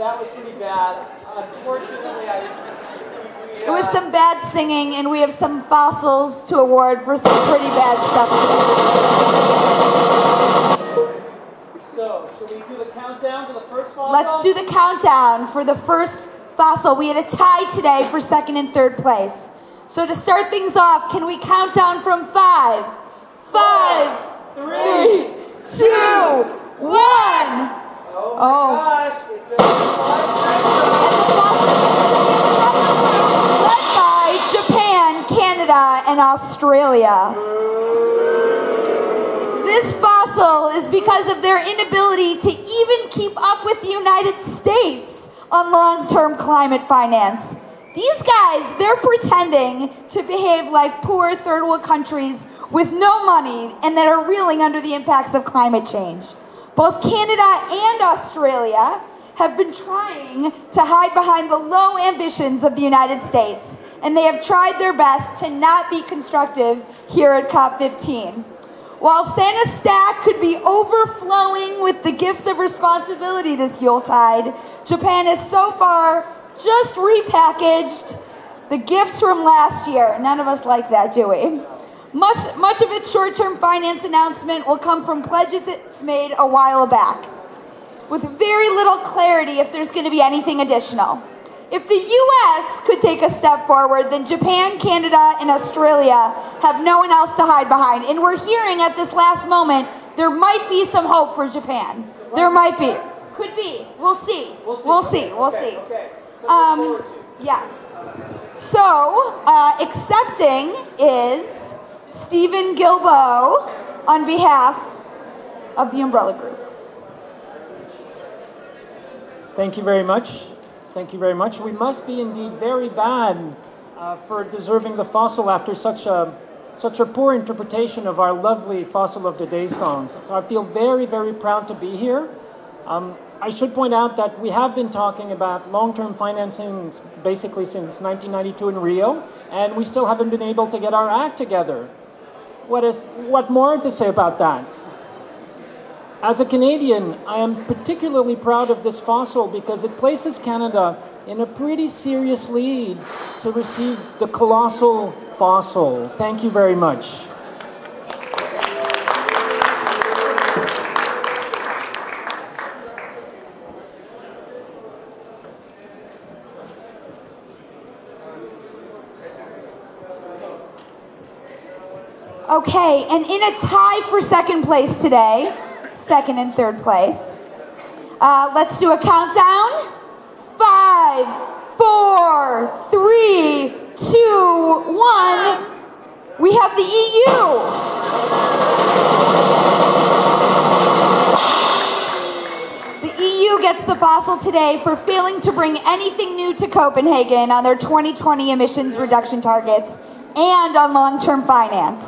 that was pretty bad. Unfortunately, it was some bad singing, and we have some fossils to award for some pretty bad stuff today. So, should we do the countdown to the first fossil? Let's do the countdown for the first fossil. We had a tie today for second and third place. So to start things off, can we count down from 5? 5, 3, 2, 1. Oh my gosh, it's a led by Japan, Canada, and Australia. This fossil is because of their inability to even keep up with the United States on long-term climate finance. These guys, they're pretending to behave like poor third world countries with no money and that are reeling under the impacts of climate change. Both Canada and Australia have been trying to hide behind the low ambitions of the United States, and they have tried their best to not be constructive here at COP15. While Santa's stack could be overflowing with the gifts of responsibility this Yuletide, Japan has so far just repackaged the gifts from last year. None of us like that, do we? Much of its short-term finance announcement will come from pledges it's made a while back, with very little clarity if there's going to be anything additional. If the U.S. could take a step forward, then Japan, Canada, and Australia have no one else to hide behind. And we're hearing at this last moment, there might be some hope for Japan. There might be. Could be. We'll see. We'll see. Okay. Yes. So, accepting is Stephen Gilboa on behalf of the Umbrella Group. Thank you very much. Thank you very much. We must be indeed very bad for deserving the fossil after such a poor interpretation of our lovely Fossil of the Day songs. So I feel very, very proud to be here. I should point out that we have been talking about long-term financing basically since 1992 in Rio, and we still haven't been able to get our act together. What more to say about that? As a Canadian, I am particularly proud of this fossil because it places Canada in a pretty serious lead to receive the colossal fossil. Thank you very much. Okay, and in a tie for second place today, second and third place, let's do a countdown. 5, 4, 3, 2, 1. We have the EU. The EU gets the fossil today for failing to bring anything new to Copenhagen on their 2020 emissions reduction targets and on long-term finance.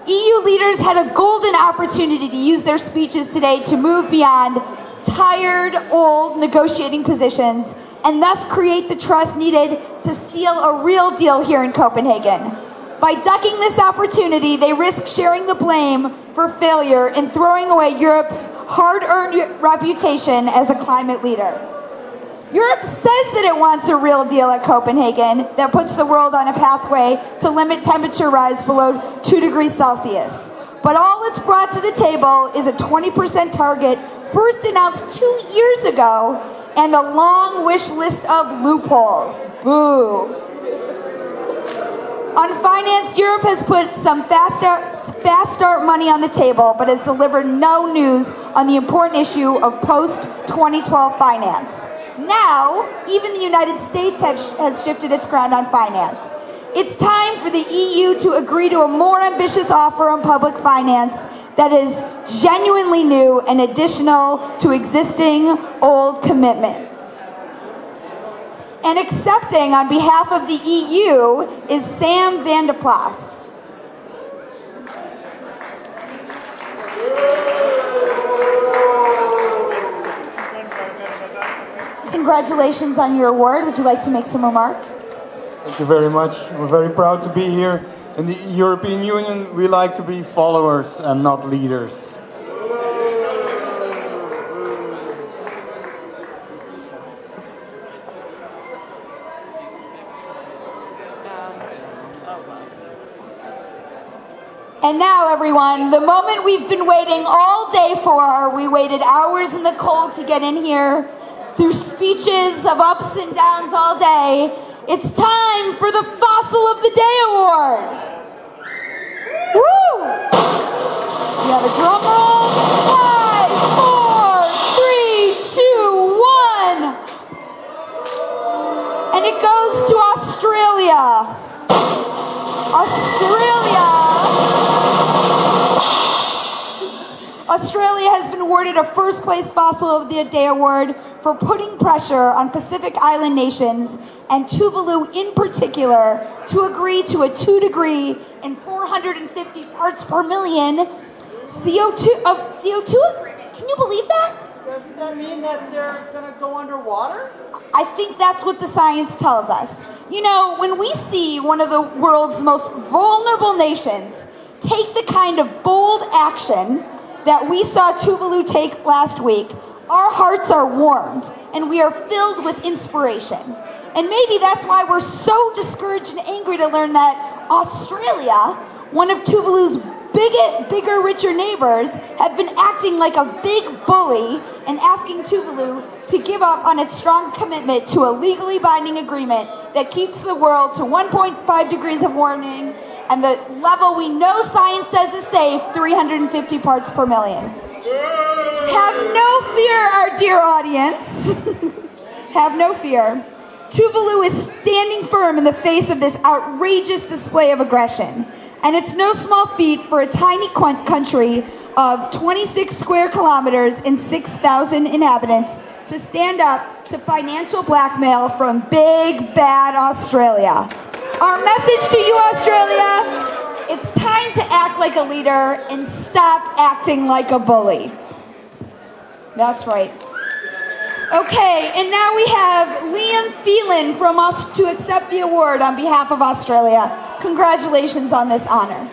EU leaders had a golden opportunity to use their speeches today to move beyond tired, old negotiating positions and thus create the trust needed to seal a real deal here in Copenhagen. By ducking this opportunity, they risk sharing the blame for failure and throwing away Europe's hard-earned reputation as a climate leader. Europe says that it wants a real deal at Copenhagen that puts the world on a pathway to limit temperature rise below 2 degrees Celsius. But all it's brought to the table is a 20% target first announced 2 years ago and a long wish list of loopholes. Boo. On finance, Europe has put some fast start money on the table, but has delivered no news on the important issue of post-2012 finance. Now, even the United States has shifted its ground on finance. It's time for the EU to agree to a more ambitious offer on public finance that is genuinely new and additional to existing old commitments. And accepting on behalf of the EU is Sam van de Plas. Congratulations on your award. Would you like to make some remarks? Thank you very much. We're very proud to be here. In the European Union, we like to be followers and not leaders. And now, everyone, the moment we've been waiting all day for. We waited hours in the cold to get in here, through speeches of ups and downs all day. It's time for the Fossil of the Day Award. Woo! We have a drum roll. 5, 4, 3, 2, 1. And it goes to Australia. Australia has been awarded a first place Fossil of the Day Award for putting pressure on Pacific Island nations, and Tuvalu in particular, to agree to a 2-degree and 450 parts per million CO2 agreement. Can you believe that? Doesn't that mean that they're going to go underwater? I think that's what the science tells us. You know, when we see one of the world's most vulnerable nations take the kind of bold action that we saw Tuvalu take last week, our hearts are warmed and we are filled with inspiration. And maybe that's why we're so discouraged and angry to learn that Australia, one of Tuvalu's bigger, richer neighbors, have been acting like a big bully and asking Tuvalu to give up on its strong commitment to a legally binding agreement that keeps the world to 1.5 degrees of warming and the level we know science says is safe, 350 parts per million. Have no fear, our dear audience. Have no fear. Tuvalu is standing firm in the face of this outrageous display of aggression. And it's no small feat for a tiny country of 26 square kilometers and 6,000 inhabitants to stand up to financial blackmail from big, bad Australia. Our message to you, Australia, it's time to act like a leader and stop acting like a bully. That's right. Okay, and now we have Liam Phelan from us to accept the award on behalf of Australia. Congratulations on this honor.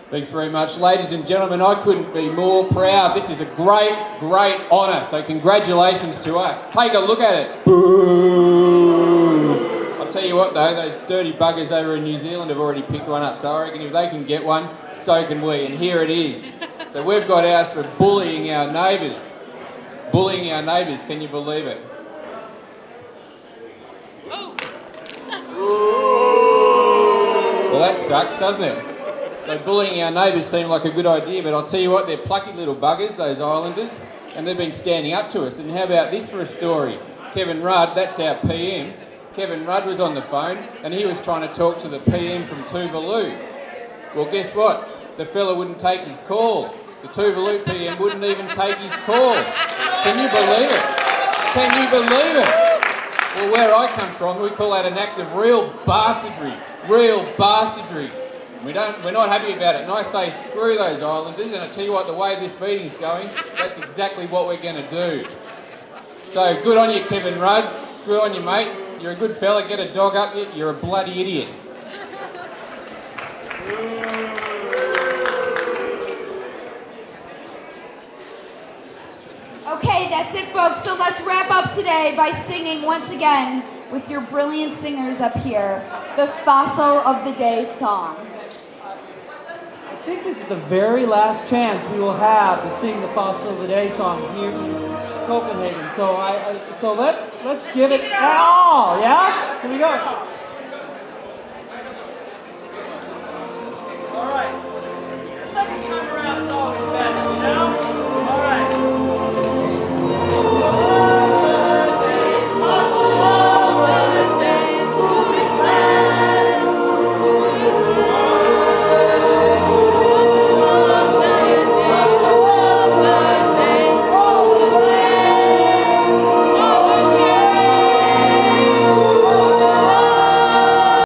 Thanks very much, ladies and gentlemen. I couldn't be more proud. This is a great, great honour. So congratulations to us. Take a look at it. Boo! I'll tell you what though, those dirty buggers over in New Zealand have already picked one up. So I reckon if they can get one, so can we. And here it is. So we've got ours for bullying our neighbours. Bullying our neighbours, can you believe it? Well, that sucks, doesn't it? So bullying our neighbours seemed like a good idea, but I'll tell you what, they're plucky little buggers, those islanders, and they've been standing up to us. And how about this for a story? Kevin Rudd, that's our PM. Kevin Rudd was on the phone, and he was trying to talk to the PM from Tuvalu. Well, guess what? The fella wouldn't take his call. The Tuvalu PM wouldn't even take his call. Can you believe it? Can you believe it? Well, where I come from, we call that an act of real bastardry. Real bastardry. We're not happy about it, and I say screw those islanders, and I tell you what, the way this meeting's going, that's exactly what we're going to do. So good on you, Kevin Rudd. Good on you, mate. You're a good fella. Get a dog up you. You're a bloody idiot. Okay, that's it, folks. So let's wrap up today by singing once again with your brilliant singers up here, the Fossil of the Day song. I think this is the very last chance we will have to sing the Fossil of the Day song here in Copenhagen. So let's give it our all, yeah? Here we go.